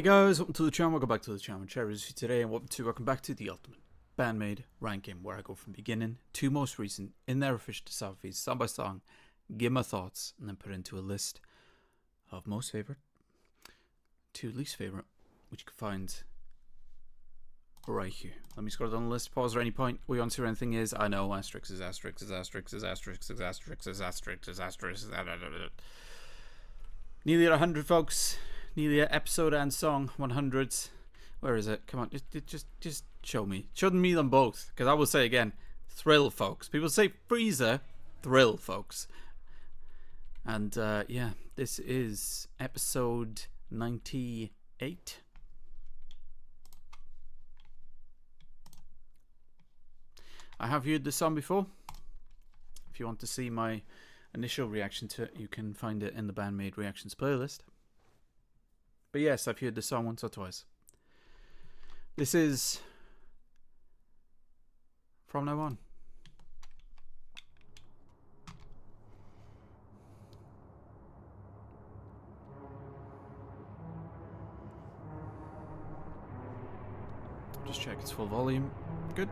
guys, welcome to the channel, welcome back to the channel. Cherries today, and welcome back to the ultimate BAND-MAID ranking, where I go from beginning to most recent in their official discographies, song by song, give my thoughts, and then put into a list of most favorite to least favorite, which you can find right here. Let me scroll down the list, pause at any point. We want to see anything is, I know, asterisk is asterisk is asterisk is asterisk is asterisk is asterisk is asterisk. Nearly at 100, folks. Nearly at episode and song 100. Where is it? Come on, just show me. Show me them both, because I will say again, thrill, folks. People say freezer, thrill, folks. And yeah, this is episode 98. I have viewed this song before. If you want to see my initial reaction to it, you can find it in the BAND-MAID reactions playlist. But yes, I've heard this song once or twice. This is From Now On. Just check its full volume. Good.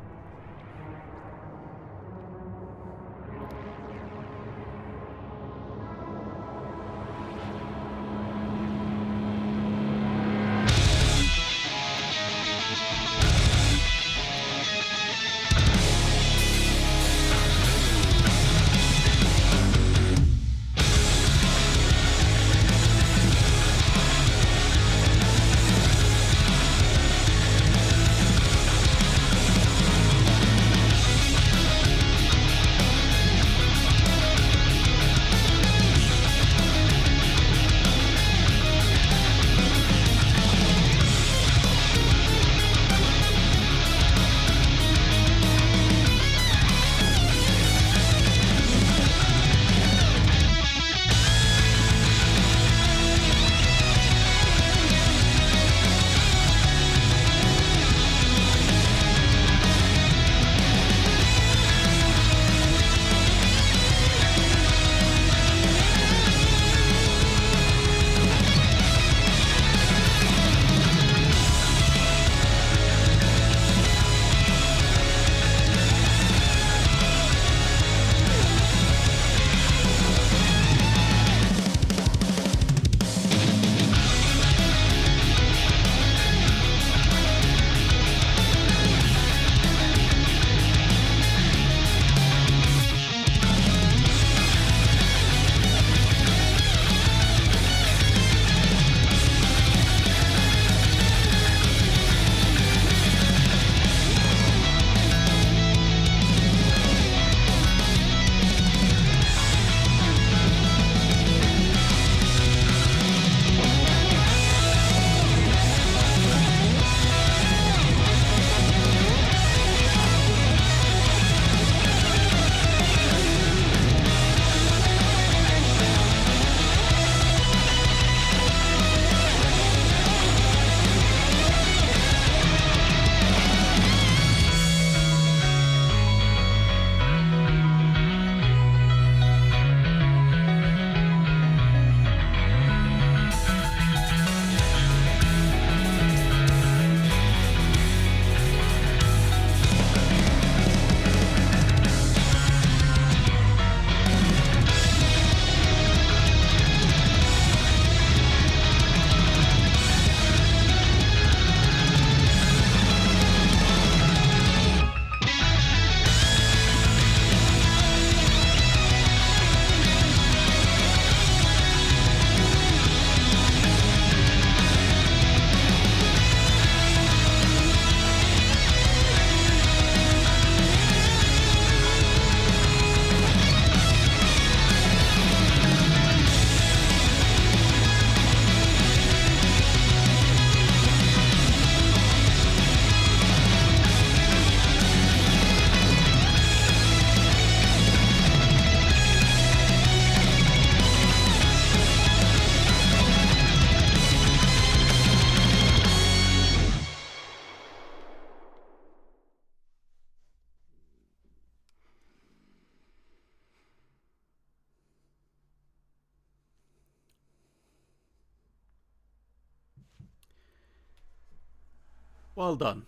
Well done.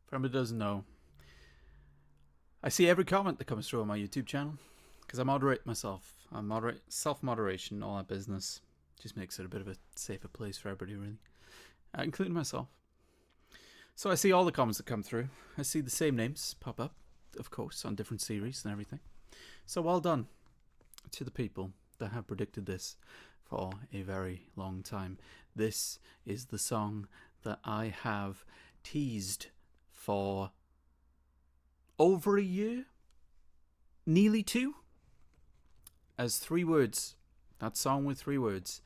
For anyone who doesn't know, I see every comment that comes through on my YouTube channel because I moderate myself. I moderate self-moderation, all that business. Just makes it a bit of a safer place for everybody, really, including myself. So I see all the comments that come through. I see the same names pop up, of course, on different series and everything. So well done to the people that have predicted this for a very long time. This is the song that I have teased for over a year, nearly 2, as 3 words. That song with 3 words.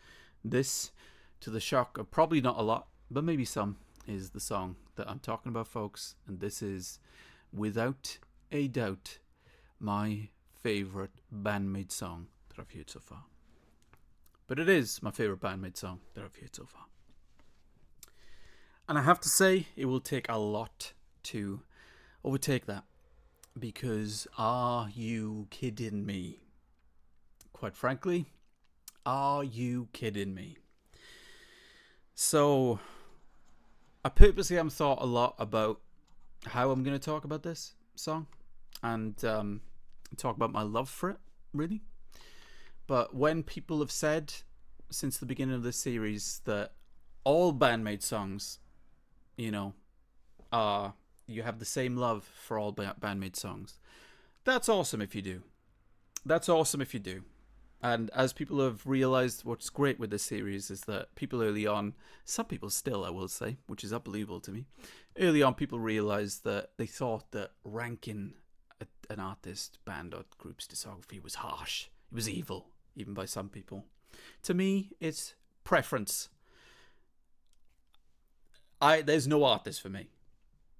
This, to the shock of probably not a lot, but maybe some, is the song that I'm talking about, folks. And this is, without a doubt, my favourite BAND-MAID song that I've heard so far. But it is my favourite BAND-MAID song that I've heard so far. And I have to say, it will take a lot to overtake that. Because are you kidding me? Quite frankly, are you kidding me? So, I purposely haven't thought a lot about how I'm going to talk about this song. And talk about my love for it, really. But when people have said, since the beginning of this series, that all BAND-MAID songs, you know, you have the same love for all BAND-MAID songs. That's awesome if you do. That's awesome if you do. And as people have realized, what's great with this series is that people early on, some people still, I will say, which is unbelievable to me, early on people realized that they thought that ranking an artist, band, or group's discography was harsh. It was evil, even by some people. To me, it's preference. There's no artist for me.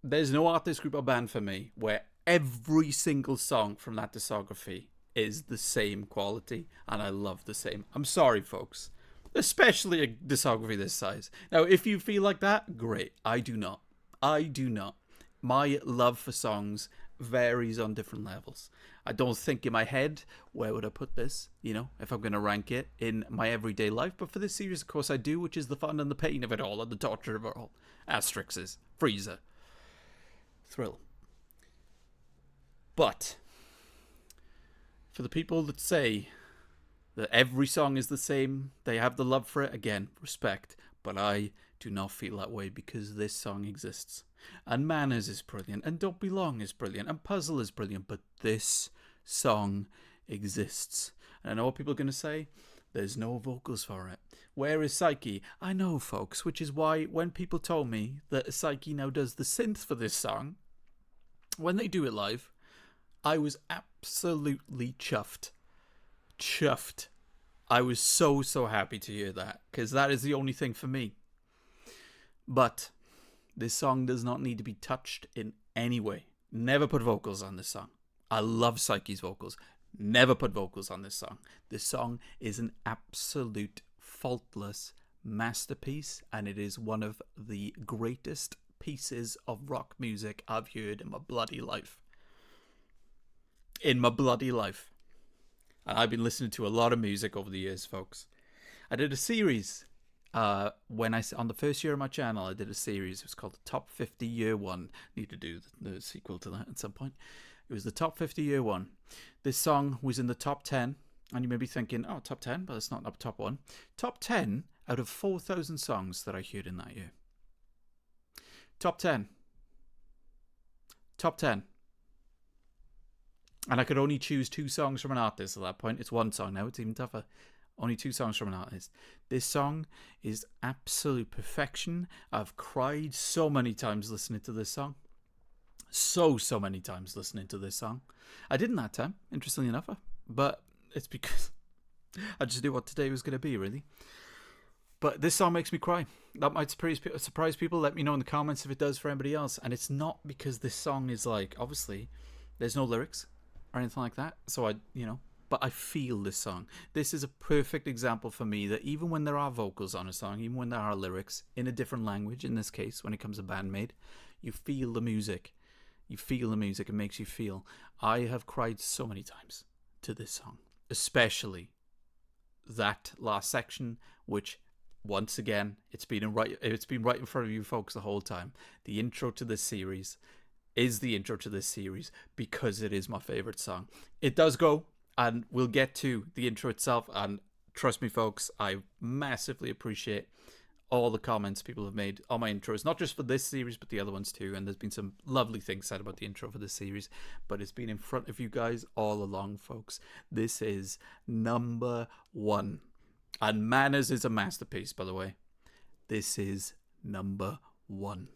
There's no artist, group, or band for me where every single song from that discography is the same quality and I love the same. I'm sorry, folks. Especially a discography this size. Now, if you feel like that, great. I do not. I do not. My love for songs varies on different levels. I don't think in my head, where would I put this, you know, if I'm going to rank it in my everyday life. But for this series, of course, I do, which is the fun and the pain of it all and the torture of it all. Asterisks, Freezer, Thrill. But for the people that say that every song is the same, they have the love for it, again, respect. But I do not feel that way because this song exists. And Manners is brilliant, and Don't Be Long is brilliant, and Puzzle is brilliant, but this song exists. And I know what people are going to say. There's no vocals for it. Where is Psyche? I know, folks, which is why when people told me that Psyche now does the synth for this song, when they do it live, I was absolutely chuffed. Chuffed. I was so happy to hear that, because that is the only thing for me. But this song does not need to be touched in any way. Never put vocals on this song. I love Psyche's vocals. Never put vocals on this song. This song is an absolute faultless masterpiece, and it is one of the greatest pieces of rock music I've heard in my bloody life. In my bloody life. And I've been listening to a lot of music over the years, folks. I did a series on the first year of my channel. I did a series. It was called the Top 50 Year One. Need to do the sequel to that at some point. It was the Top 50 Year One. This song was in the top 10, and you may be thinking, oh, top 10, but it's not the top 1. Top 10 out of 4,000 songs that I heard in that year. Top 10. Top 10. And I could only choose 2 songs from an artist at that point. It's 1 song now. It's even tougher. Only 2 songs from an artist. This song is absolute perfection. I've cried so many times listening to this song. So many times listening to this song. I didn't that time, interestingly enough. But it's because I just knew what today was going to be, really. But this song makes me cry. That might surprise people. Let me know in the comments if it does for anybody else. And it's not because this song is like, obviously, there's no lyrics or anything like that. So but I feel this song. This is a perfect example for me that even when there are vocals on a song, even when there are lyrics in a different language, in this case, when it comes to BAND-MAID, you feel the music. You feel the music. It makes you feel. I have cried so many times to this song, especially that last section, which once again, it's been right in front of you folks the whole time. The intro to this series is the intro to this series because it is my favorite song. It does go, and we'll get to the intro itself, and trust me folks, I massively appreciate all the comments people have made on my intros, not just for this series but the other ones too, and there's been some lovely things said about the intro for this series, but it's been in front of you guys all along, folks. This is number one, and Manners is a masterpiece, by the way. This is number one.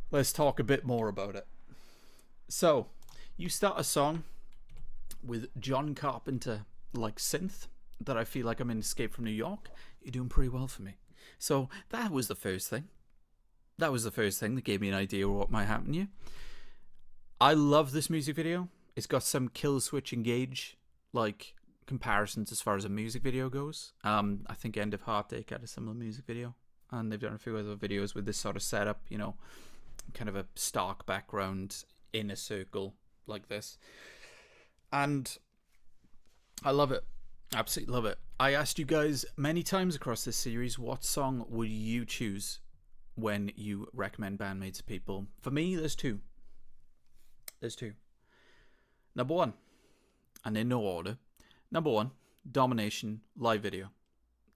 Let's talk a bit more about it. So you start a song with John Carpenter like synth that I feel like I'm in Escape from New York. You're doing pretty well for me. So that was the first thing. That was the first thing that gave me an idea of what might happen here. I love this music video. It's got some Kill Switch Engage like comparisons as far as a music video goes. I think End of Heartache had a similar music video, and they've done a few other videos with this sort of setup, you know, kind of a stark background in a circle like this. And I love it. Absolutely love it. I asked you guys many times across this series, what song would you choose when you recommend BAND-MAID to people? For me, there's two. Number one, and in no order. Number one, Domination live video,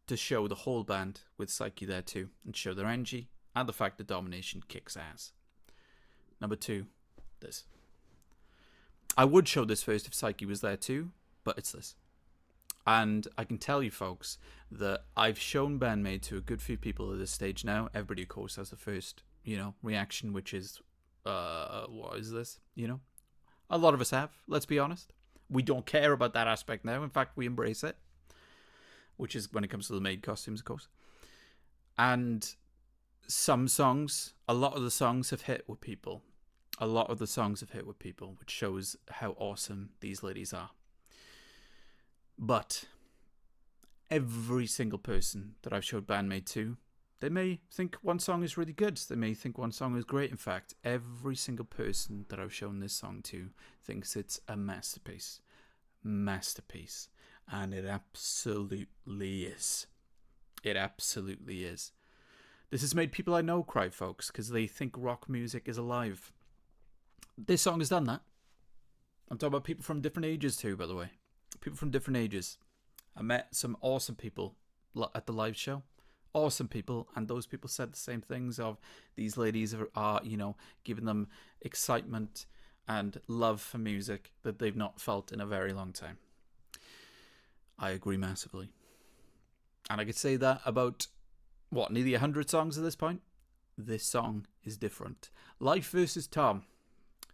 to show the whole band with Psyche there too, and show their energy and the fact that Domination kicks ass. Number two, this. I would show this first if Psyche was there too, but it's this. And I can tell you folks that I've shown BAND-MAID to a good few people at this stage now. Everybody of course has the first, you know, reaction, which is, what is this? You know, a lot of us have, let's be honest. We don't care about that aspect now. In fact, we embrace it, which is when it comes to the maid costumes, of course. And some songs, a lot of the songs have hit with people. Which shows how awesome these ladies are. But every single person that I've showed BAND-MAID to, they may think one song is really good. They may think one song is great. In fact, every single person that I've shown this song to thinks it's a masterpiece. And it absolutely is. It absolutely is. This has made people I know cry, folks, because they think rock music is alive. This song has done that. I'm talking about people from different ages too, by the way. People from different ages. I met some awesome people at the live show. Awesome people, and those people said the same things of these ladies are, you know, giving them excitement and love for music that they've not felt in a very long time. I agree massively. And I could say that about, what, nearly 100 songs at this point? This song is different. Life versus Tom.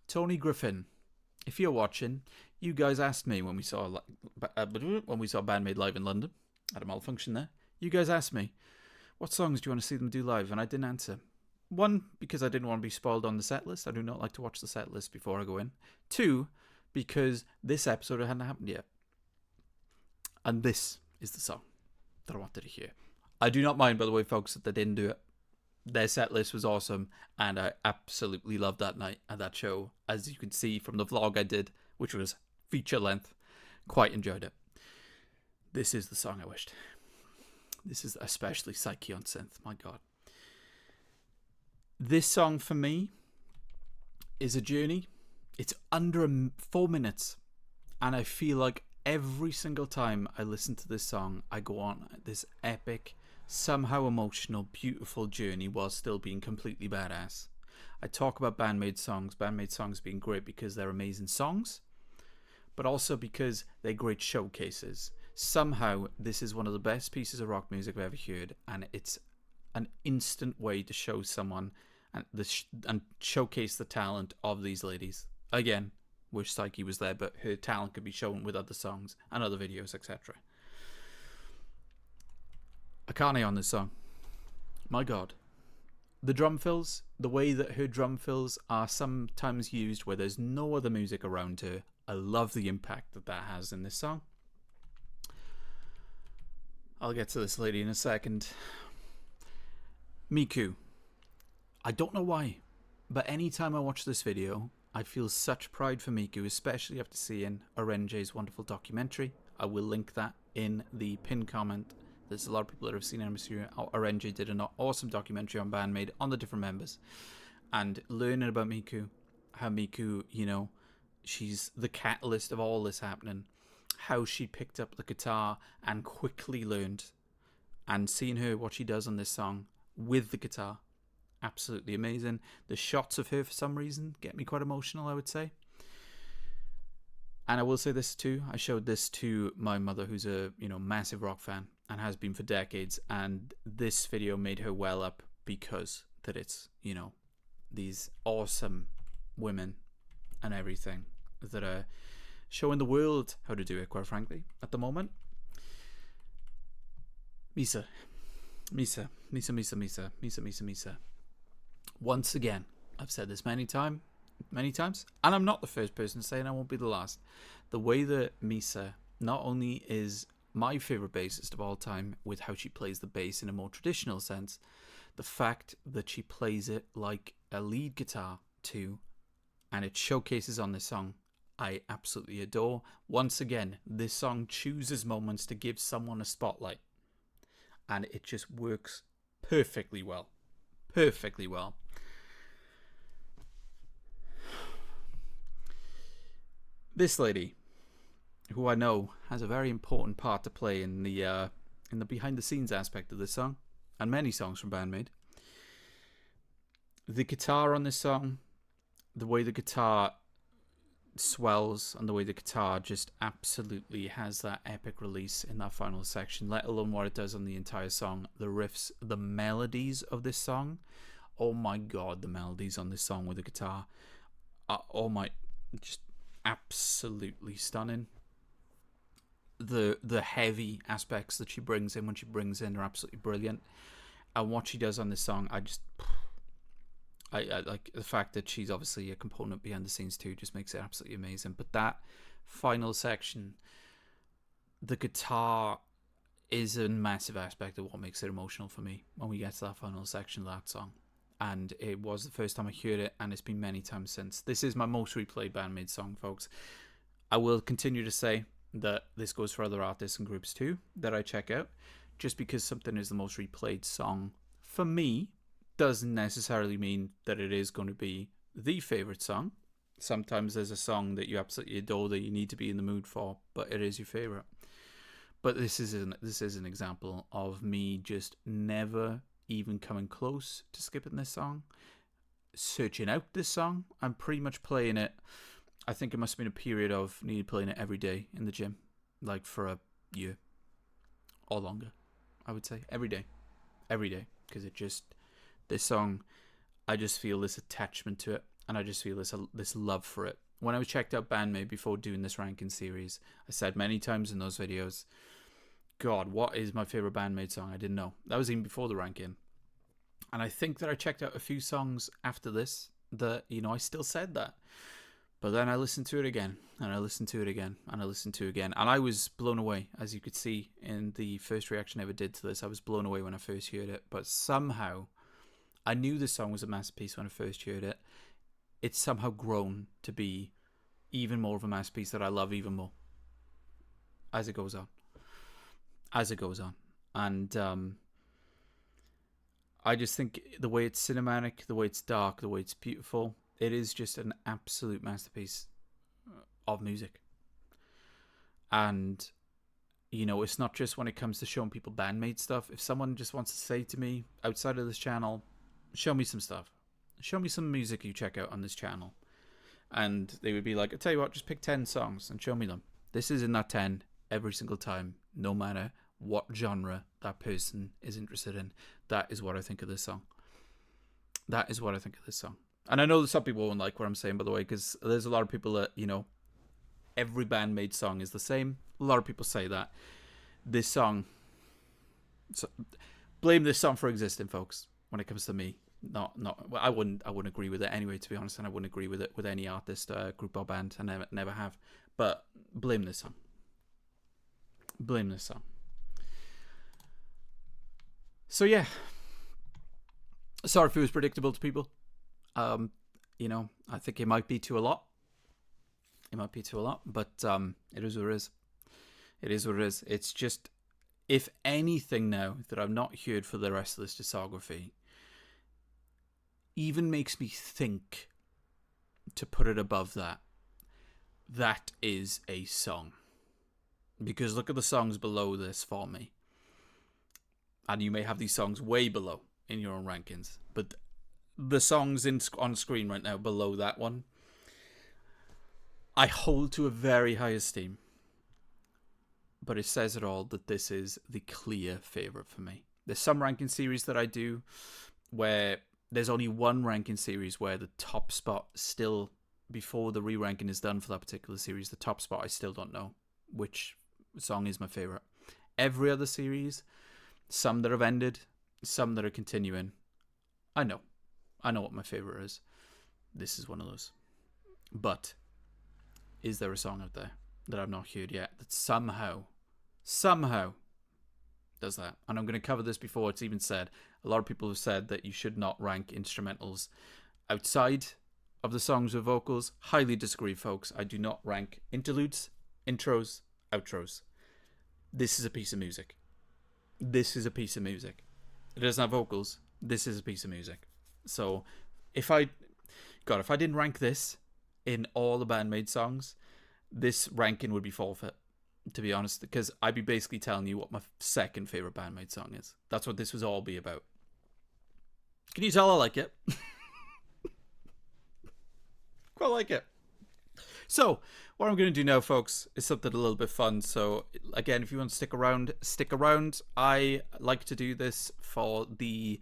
Tony Griffin. If you're watching, you guys asked me when we saw BAND-MAID live in London at a malfunction there. You guys asked me, what songs do you want to see them do live? And I didn't answer. One, because I didn't want to be spoiled on the set list. I do not like to watch the set list before I go in. Two, because this episode hadn't happened yet. And this is the song that I wanted to hear. I do not mind, by the way, folks, that they didn't do it. Their set list was awesome, and I absolutely loved that night and that show. As you can see from the vlog I did, which was feature length, quite enjoyed it. This is the song I wished. This is especially Psyche on synth, my god. This song for me is a journey. It's under 4 minutes, and I feel like every single time I listen to this song, I go on this epic, somehow emotional, beautiful journey while still being completely badass. I talk about BAND-MAID songs. BAND-MAID songs being great because they're amazing songs, but also because they're great showcases. Somehow, this is one of the best pieces of rock music I've ever heard, and it's an instant way to show someone and showcase the talent of these ladies. Again, wish Psyche was there, but her talent could be shown with other songs and other videos, etc. Akane on this song. My god. The drum fills, the way that her drum fills are sometimes used where there's no other music around her. I love the impact that that has in this song. I'll get to this lady in a second. Miku. I don't know why, but anytime I watch this video, I feel such pride for Miku, especially after seeing Orenje's wonderful documentary. I will link that in the pinned comment There's a lot of people that have seen MSU. RNG did an awesome documentary on BAND-MAID on the different members, and learning about Miku, how Miku, you know, she's the catalyst of all this happening, how she picked up the guitar and quickly learned, and seeing her, what she does on this song with the guitar, absolutely amazing. The shots of her, for some reason, get me quite emotional, I would say. And I will say this too, I showed this to my mother, who's a, you know, massive rock fan and has been for decades, and this video made her well up because that it's, you know, these awesome women and everything that are showing the world how to do it, quite frankly, at the moment. MISA. Once again, I've said this many times, and I'm not the first person to say it, and I won't be the last. The way that MISA not only is my favorite bassist of all time with how she plays the bass in a more traditional sense, the fact that she plays it like a lead guitar too, and it showcases on this song, I absolutely adore. Once again, this song chooses moments to give someone a spotlight, and it just works perfectly well. Perfectly well. This lady, who I know has a very important part to play in the behind the scenes aspect of this song, and many songs from BAND-MAID. The guitar on this song, the way the guitar swells and the way the guitar just absolutely has that epic release in that final section, let alone what it does on the entire song. The riffs, the melodies of this song, oh my god, the melodies on this song with the guitar, just absolutely stunning. The heavy aspects that she brings in when she brings in are absolutely brilliant, and what she does on this song, I like the fact that she's obviously a component behind the scenes too, just makes it absolutely amazing. But that final section, the guitar is a massive aspect of what makes it emotional for me when we get to that final section of that song. And it was the first time I heard it, and it's been many times since. This is my most replayed BAND-MAID song, folks. I will continue to say that this goes for other artists and groups too that I check out. Just because something is the most replayed song for me doesn't necessarily mean that it is going to be the favorite song. Sometimes there's a song that you absolutely adore that you need to be in the mood for, but it is your favorite. But this is an example of me just never even coming close to skipping this song, searching out this song, and pretty much playing it. I think it must have been a period of needed playing it every day in the gym, like for a year or longer. I would say every day, because it just, this song, I just feel this attachment to it, and I just feel this love for it. When I checked out BAND-MAID before doing this ranking series, I said many times in those videos, God, what is my favorite BAND-MAID song? I didn't know. That was even before the ranking. And I think that I checked out a few songs after this that, you know, I still said that. But then I listened to it again, and I listened to it again, and I listened to it again. And I was blown away, as you could see in the first reaction I ever did to this. I was blown away when I first heard it. But somehow, I knew this song was a masterpiece when I first heard it. It's somehow grown to be even more of a masterpiece that I love even more as it goes on. And I just think the way it's cinematic, the way it's dark, the way it's beautiful, it is just an absolute masterpiece of music. And, you know, it's not just when it comes to showing people BAND-MAID stuff. If someone just wants to say to me outside of this channel, show me some stuff, show me some music you check out on this channel, and they would be like, I tell you what, just pick 10 songs and show me them. This is in that 10 every single time, no matter what genre that person is interested in. That is what I think of this song. That is what I think of this song. And I know that some people won't like what I'm saying, by the way, because there's a lot of people that, you know, every BAND-MAID song is the same. A lot of people say that. This song, so blame this song for existing, folks, when it comes to me. Well, I wouldn't agree with it anyway, to be honest, and I wouldn't agree with it with any artist, group or band. I never have. But blame this song. Blame this song. So yeah, sorry if it was predictable to people. You know, I think it might be too a lot. It might be too a lot, but it is what it is. It is what it is. It's just, if anything now that I've not heard for the rest of this discography even makes me think to put it above that, that is a song. Because look at the songs below this for me. And you may have these songs way below in your own rankings. But the songs on screen right now below that one, I hold to a very high esteem. But it says it all that this is the clear favourite for me. There's some ranking series that I do where there's only one ranking series where the top spot still, before the re-ranking is done for that particular series, the top spot I still don't know which song is my favourite. Every other series, some that have ended, some that are continuing, I know what my favourite is. This is one of those. But is there a song out there that I've not heard yet that somehow does that? And I'm going to cover this before it's even said. A lot of people have said that you should not rank instrumentals outside of the songs with vocals. Highly disagree, folks. I do not rank interludes, intros, outros. This is a piece of music. This is a piece of music. It doesn't have vocals. This is a piece of music. So if I didn't rank this in all the BAND-MAID songs, this ranking would be forfeit, to be honest, because I'd be basically telling you what my second favourite BAND-MAID song is. That's what this was all be about. Can you tell I like it? Quite like it. So, what I'm going to do now, folks, is something a little bit fun. So, again, if you want to stick around, stick around. I like to do this for the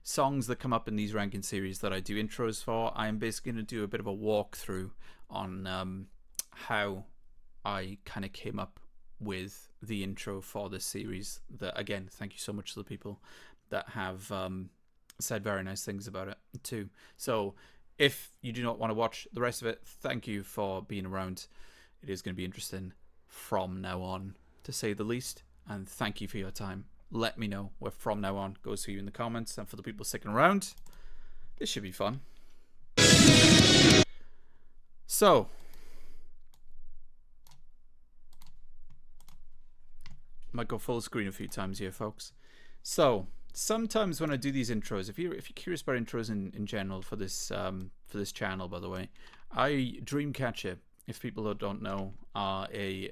songs that come up in these ranking series that I do intros for. I'm basically going to do a bit of a walkthrough on how I kind of came up with the intro for this series. That, again, thank you so much to the people that have said very nice things about it too. So if you do not want to watch the rest of it, thank you for being around. It is going to be interesting from now on, to say the least, and thank you for your time. Let me know where from now on goes for you in the comments, and for the people sticking around, this should be fun. So might go full screen a few times here, folks. So sometimes when I do these intros, if you're curious about intros in general for this channel, by the way, Dreamcatcher, if people that don't know, are a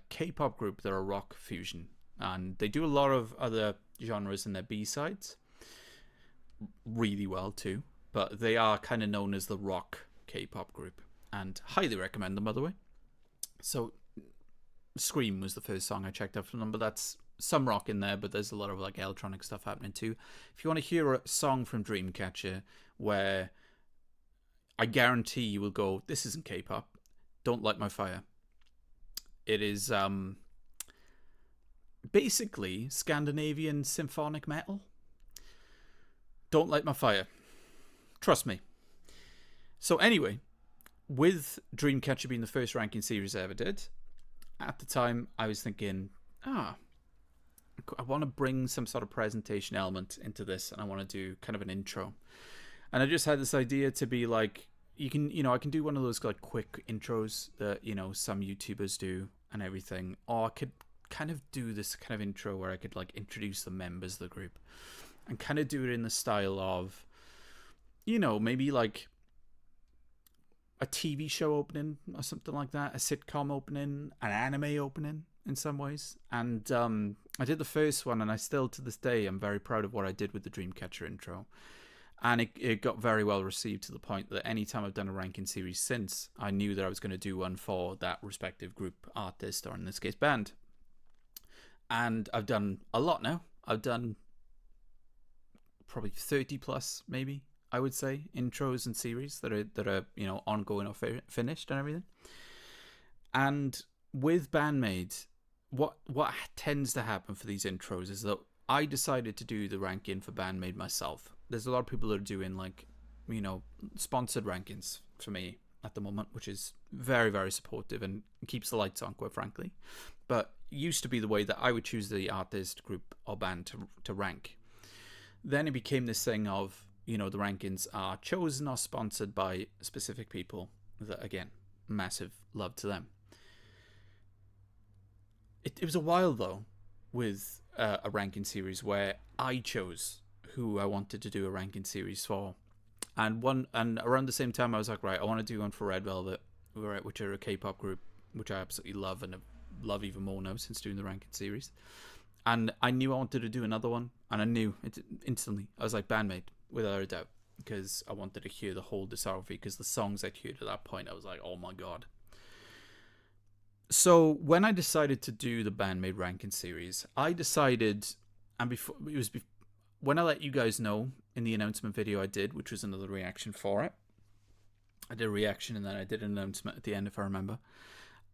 K-pop group. They're a rock fusion, and they do a lot of other genres in their B-sides really well too, but they are kind of known as the rock K-pop group, and highly recommend them, by the way. So Scream was the first song I checked out from them, but that's some rock in there, but there's a lot of like electronic stuff happening too. If you want to hear a song from Dreamcatcher where I guarantee you will go, this isn't K-pop, Don't Light My Fire. It is basically Scandinavian symphonic metal. Don't Light My Fire. Trust me. So anyway, with Dreamcatcher being the first ranking series I ever did, at the time I was thinking, I want to bring some sort of presentation element into this, and I want to do kind of an intro. And I just had this idea to be like, I can do one of those like quick intros that, some YouTubers do and everything, or I could kind of do this kind of intro where I could like introduce the members of the group and kind of do it in the style of, maybe like a TV show opening or something like that, a sitcom opening, an anime opening in some ways. And I did the first one, and I still to this day I'm very proud of what I did with the Dreamcatcher intro. And it got very well received, to the point that anytime I've done a ranking series since, I knew that I was going to do one for that respective group, artist, or in this case band. And I've done a lot now. I've done probably 30 plus, maybe, I would say, intros and series that are ongoing or finished and everything. And with BAND-MAID, what tends to happen for these intros is that I decided to do the ranking for BAND-MAID myself. There's a lot of people that are doing like, sponsored rankings for me at the moment, which is very, very supportive and keeps the lights on, quite frankly. But it used to be the way that I would choose the artist, group, or band to rank. Then it became this thing of, the rankings are chosen or sponsored by specific people. That, again, massive love to them. It was a while though with a ranking series where I chose who I wanted to do a ranking series for. And around the same time, I was like, right, I want to do one for Red Velvet, which are a K-pop group, which I absolutely love and love even more now since doing the ranking series. And I knew I wanted to do another one, and I knew it instantly. I was like, BAND-MAID, without a doubt, because I wanted to hear the whole discography, because the songs I'd heard at that point, I was like, oh my god. So when I decided to do the BAND-MAID ranking series, I decided, and when I let you guys know in the announcement video I did, which was another reaction for it, I did a reaction and then I did an announcement at the end, if I remember.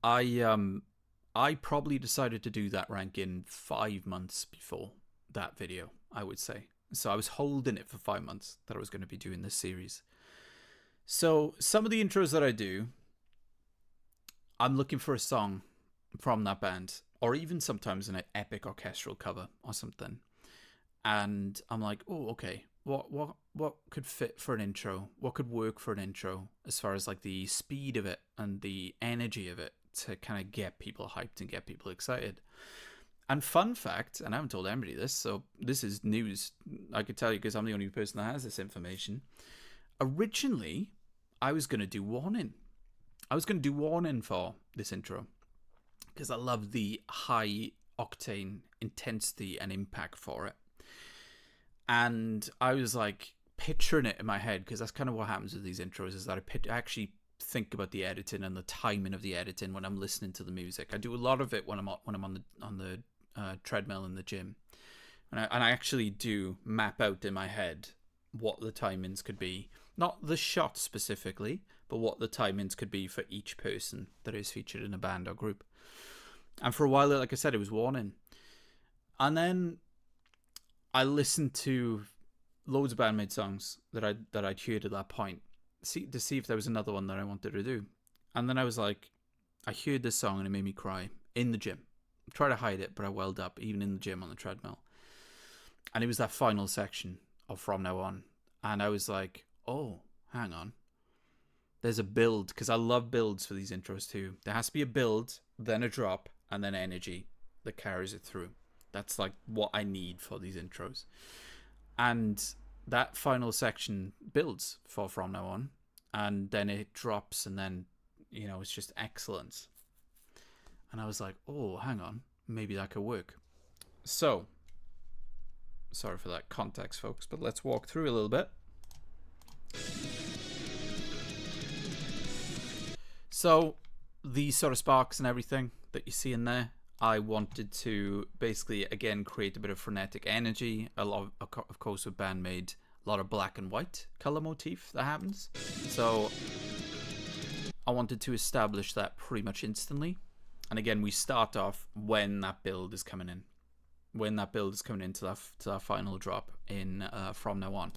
I probably decided to do that ranking 5 months before that video, I would say. So I was holding it for 5 months that I was going to be doing this series. So some of the intros that I do, I'm looking for a song from that band, or even sometimes an epic orchestral cover or something. And I'm like, oh, okay, what could fit for an intro? What could work for an intro as far as like the speed of it and the energy of it to kind of get people hyped and get people excited. And fun fact, and I haven't told anybody this, so this is news, I could tell you because I'm the only person that has this information. Originally, I was going to do Warning. I was going to do Warning for this intro because I love the high octane intensity and impact for it. And I was like picturing it in my head, because that's kind of what happens with these intros, is that I actually think about the editing and the timing of the editing when I'm listening to the music. I do a lot of it when I'm on the treadmill in the gym, and I actually do map out in my head what the timings could be, not the shot specifically, but what the timings could be for each person that is featured in a band or group. And for a while, like I said, it was Warning, and then I listened to loads of BAND-MAID songs that I'd heard at that point, to see if there was another one that I wanted to do. And then I was like, I heard this song and it made me cry in the gym. I tried to hide it, but I welled up even in the gym on the treadmill. And it was that final section of From Now On. And I was like, oh, hang on. There's a build, because I love builds for these intros too. There has to be a build, then a drop, and then energy that carries it through. That's like what I need for these intros. And that final section builds for From Now On, and then it drops, and then, you know, it's just excellence. And I was like, oh, hang on, maybe that could work. So, sorry for that context, folks, but let's walk through a little bit. So, these sort of sparks and everything that you see in there, I wanted to basically, again, create a bit of frenetic energy. A lot, of course, with BAND-MAID, a lot of black and white color motif that happens. So I wanted to establish that pretty much instantly. And again, we start off when that build is coming in. When that build is coming into that final drop in From Now On.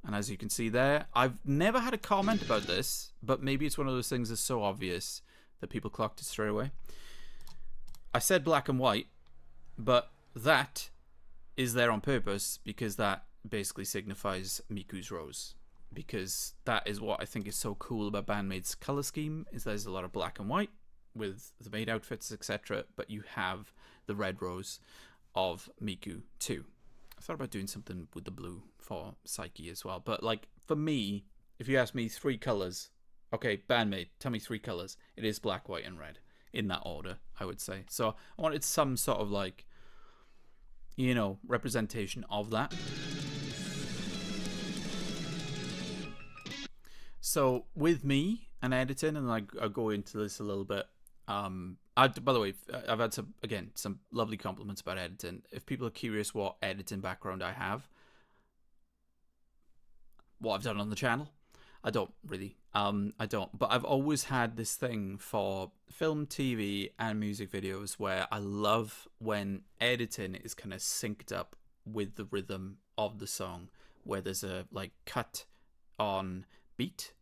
And as you can see there, I've never had a comment about this, but maybe it's one of those things that's so obvious that people clocked it straight away. I said black and white, but that is there on purpose because that basically signifies Miku's rose. Because that is what I think is so cool about BAND-MAID's color scheme, is there's a lot of black and white with the maid outfits, etc., but you have the red rose of Miku too. I thought about doing something with the blue for Psyche as well. But like for me, if you ask me 3 colors, okay, BAND-MAID, tell me 3 colors. It is black, white, and red in that order, I would say. So I wanted some sort of like, you know, representation of that. So with me and editing, and I'll go into this a little bit. By the way, I've had some lovely compliments about editing. If people are curious what editing background I have, what I've done on the channel, I don't really. I don't. But I've always had this thing for film, TV, and music videos where I love when editing is kind of synced up with the rhythm of the song, where there's a like cut on beat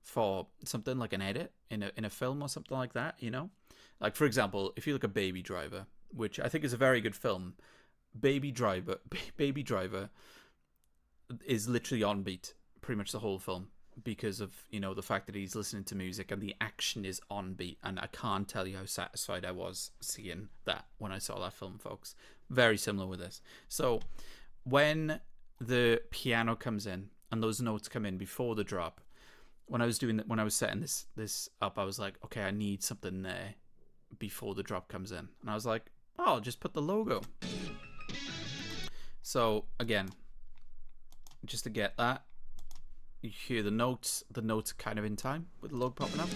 for something like an edit in a film or something like that, you know? Like, for example, if you look at Baby Driver, which I think is a very good film, Baby Driver is literally on beat pretty much the whole film. because of, you know, the fact that he's listening to music and the action is on beat. And I can't tell you how satisfied I was seeing that when I saw that film, folks. Very similar with this. So when the piano comes in and those notes come in before the drop, when I was setting this up, I was like, okay, I need something there before the drop comes in. And I was like, oh, I'll just put the logo. So again, just to get that, you hear the notes are kind of in time with the logo popping up.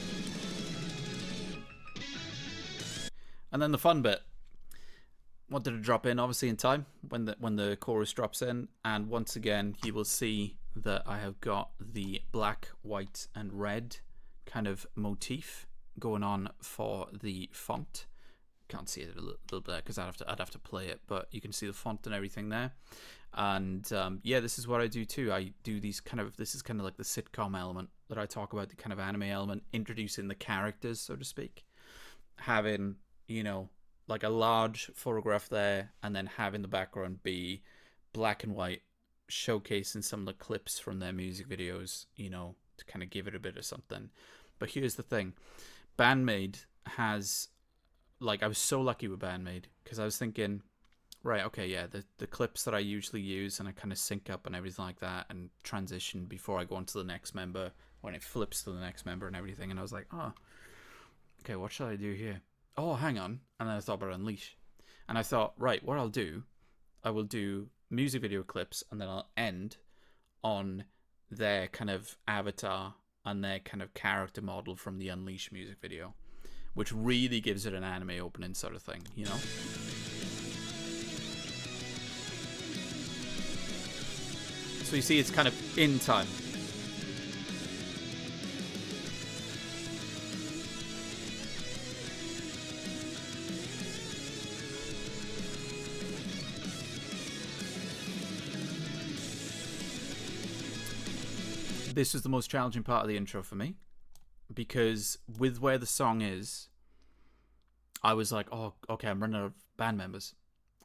And then the fun bit, wanted to drop in obviously in time when the chorus drops in, and once again you will see that I have got the black, white and red kind of motif going on for the font. Can't see it a little bit because I'd have to play it, but you can see the font and everything there. And yeah, this is what I do too. I do these this is kind of like the sitcom element that I talk about, the kind of anime element, introducing the characters, so to speak, having, you know, like a large photograph there, and then having the background be black and white, showcasing some of the clips from their music videos, you know, to kind of give it a bit of something. But here's the thing, BAND-MAID has, like, I was so lucky with BAND-MAID because I was thinking, right, okay, yeah, the clips that I usually use and I kind of sync up and everything like that and transition before I go on to the next member when it flips to the next member and everything. And I was like, oh, okay, what should I do here? Oh, hang on. And then I thought about Unleash. And I thought, right, what I'll do, I will do music video clips and then I'll end on their kind of avatar and their kind of character model from the Unleash music video, which really gives it an anime opening sort of thing, you know? So you see it's kind of in time. This was the most challenging part of the intro for me, because with where the song is, I was like, oh, okay, I'm running out of band members.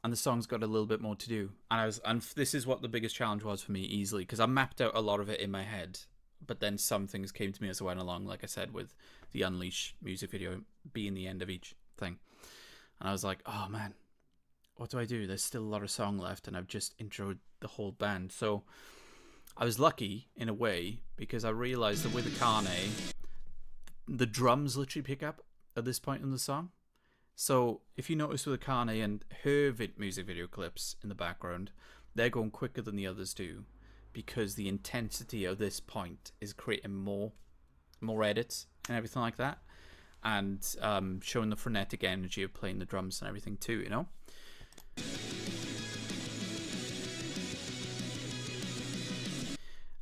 And the song's got a little bit more to do. And this is what the biggest challenge was for me, easily, because I mapped out a lot of it in my head, but then some things came to me as I went along, like I said, with the Unleash music video being the end of each thing. And I was like, oh man, what do I do? There's still a lot of song left, and I've just introed the whole band. So I was lucky in a way, because I realized that with Akane, the drums literally pick up at this point in the song. So if you notice with Akane and her music video clips in the background, they're going quicker than the others do, because the intensity of this point is creating more edits and everything like that, and showing the frenetic energy of playing the drums and everything too, you know?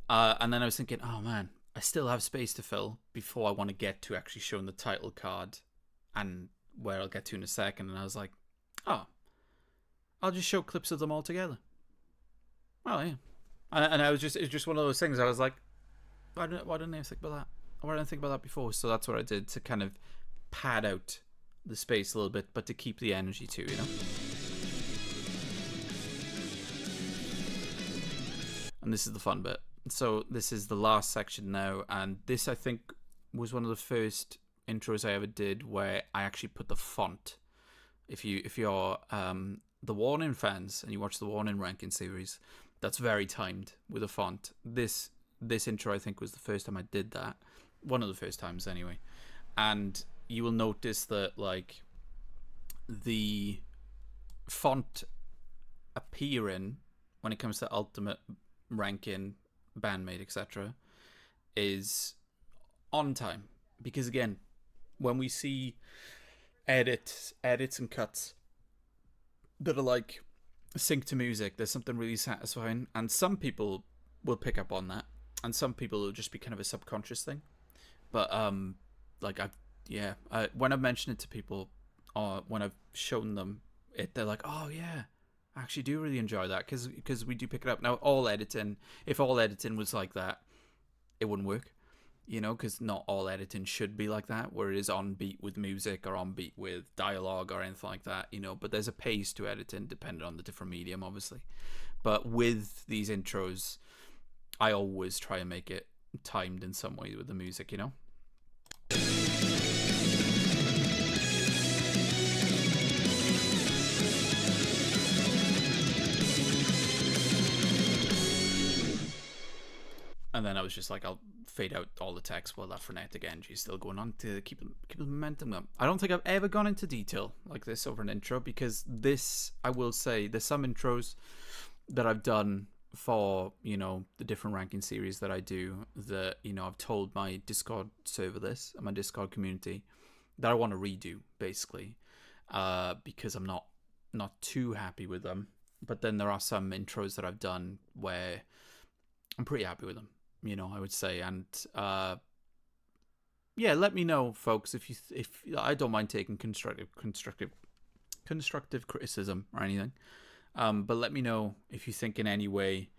And then I was thinking, oh man, I still have space to fill before I want to get to actually showing the title card, and where I'll get to in a second. And I was like, oh, I'll just show clips of them all together. Well, yeah. And I was just, it's just one of those things. I was like, why didn't I think about that? Why didn't I think about that before? So that's what I did to kind of pad out the space a little bit, but to keep the energy too, you know? And this is the fun bit. So this is the last section now, and this I think was one of the first intros I ever did where I actually put the font. If you're the Warning fans and you watch the Warning ranking series, that's very timed with a font. This intro I think was the first time I did that, one of the first times anyway. And you will notice that like the font appearing when it comes to ultimate ranking, BAND-MAID, etc., is on time, because again, when we see edits and cuts that are like sync to music, there's something really satisfying, and some people will pick up on that, and some people will just be kind of a subconscious thing. But like when I've mentioned it to people, or when I've shown them it, they're like, oh yeah, I actually do really enjoy that, because we do pick it up. Now, if all editing was like that, it wouldn't work, you know, because not all editing should be like that, where it is on beat with music or on beat with dialogue or anything like that, you know. But there's a pace to editing depending on the different medium, obviously. But with these intros, I always try and make it timed in some way with the music, you know? And then I was just like, I'll fade out all the text while that frenetic energy is still going on to keep the momentum up. I don't think I've ever gone into detail like this over an intro, because this, I will say, there's some intros that I've done for, you know, the different ranking series that I do, that, you know, I've told my Discord server this, and my Discord community, that I want to redo, basically, because I'm not too happy with them. But then there are some intros that I've done where I'm pretty happy with them, you know, I would say. And yeah, let me know, folks, if I don't mind taking constructive criticism or anything. But let me know if you think in any way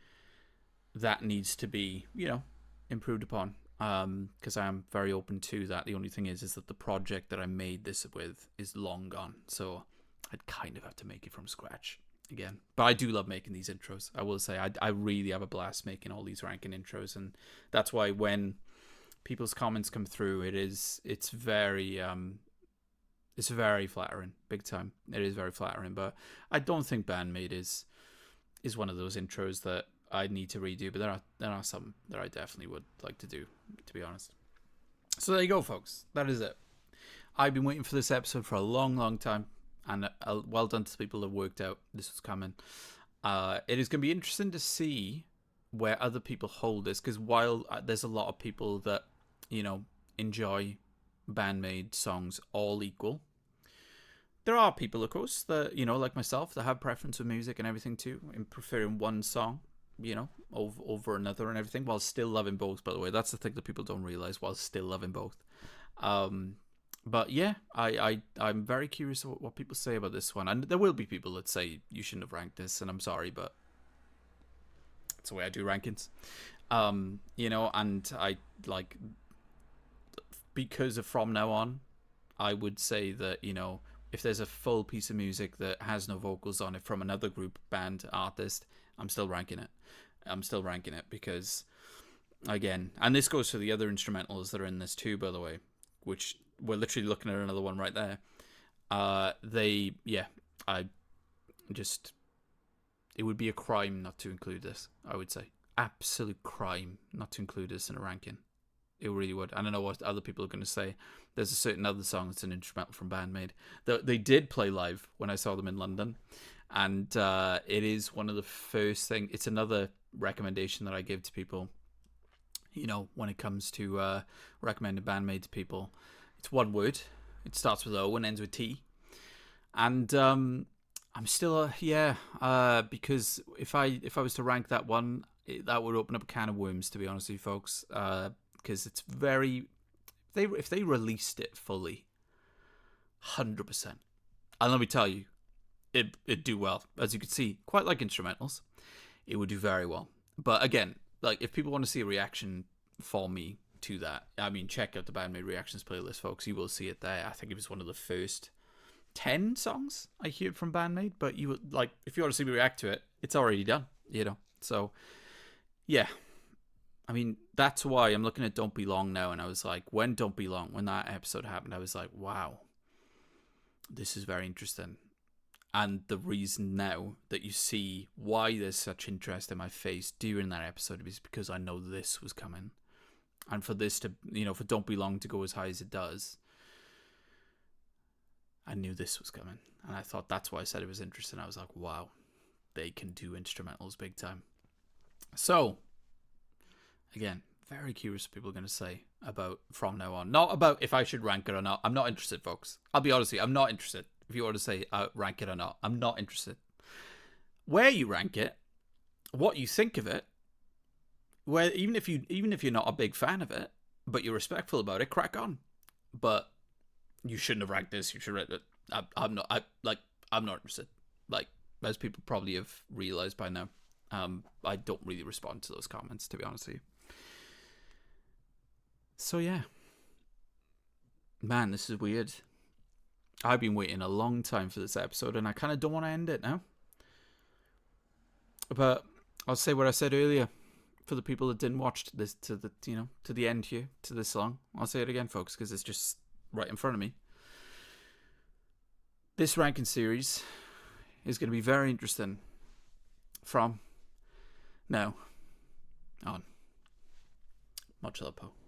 that needs to be, you know, improved upon. Because I am very open to that. The only thing is that the project that I made this with is long gone, so I'd kind of have to make it from scratch again. But I do love making these intros. I will say I really have a blast making all these ranking intros, and that's why when people's comments come through, it's very flattering, big time. It is very flattering. But I don't think BAND-MAID is one of those intros that I need to redo. But there are some that I definitely would like to do, to be honest. So there you go, folks. That is it. I've been waiting for this episode for a long time. And well done to the people that worked out this was coming. It is going to be interesting to see where other people hold this, because while there's a lot of people that, you know, enjoy BAND-MAID songs all equal, there are people, of course, that, you know, like myself, that have preference with music and everything too, and preferring one song, you know, over another and everything, while still loving both, by the way. That's the thing that people don't realize, while still loving both. But yeah, I'm very curious what people say about this one. And there will be people that say you shouldn't have ranked this, and I'm sorry, but it's the way I do rankings. You know, and I, like, because of From Now On, I would say that, you know, if there's a full piece of music that has no vocals on it from another group, band, artist, I'm still ranking it. Because, again, and this goes for the other instrumentals that are in this too, by the way, which we're literally looking at another one right there. It would be a crime not to include this, I would say. Absolute crime not to include this in a ranking. It really would. I don't know what other people are going to say. There's a certain other song that's an instrumental from BAND-MAID that they did play live when I saw them in London. And it is one of the first things. It's another recommendation that I give to people, you know, when it comes to recommending BAND-MAID to people. It's one word. It starts with O and ends with T. And I'm still because if I was to rank that one, that would open up a can of worms, to be honest with you folks. Because it's very, if they released it fully, 100%. And let me tell you, it'd do well. As you can see, quite like instrumentals, it would do very well. But again, like, if people want to see a reaction for me to that, I mean, check out the BAND-MAID reactions playlist, folks. You will see it there. I think it was one of the first 10 songs I heard from BAND-MAID. But you would, like, if you want to see me react to it, it's already done, you know. So yeah, I mean, that's why I'm looking at Don't Be Long now, and I was like, when that episode happened, I was like, wow, this is very interesting. And the reason now that you see why there's such interest in my face during that episode is because I know this was coming. And for this to, you know, for Don't Be Long to go as high as it does, I knew this was coming. And I thought that's why I said it was interesting. I was like, wow, they can do instrumentals big time. So, again, very curious what people are going to say about From Now On. Not about if I should rank it or not. I'm not interested, folks. I'll be honest with you, I'm not interested. If you want to say rank it or not, I'm not interested. Where you rank it, what you think of it, where even if you're not a big fan of it, but you're respectful about it, crack on. But you shouldn't have ranked this. You should rank it. I'm not interested. Like, as people probably have realized by now, I don't really respond to those comments, to be honest with you. So yeah, man, this is weird. I've been waiting a long time for this episode, and I kind of don't want to end it now. But I'll say what I said earlier. for the people that didn't watch this to the to the end here, to this song. I'll say it again, folks, because it's just right in front of me. This ranking series is going to be very interesting from now on. Much love, Poe.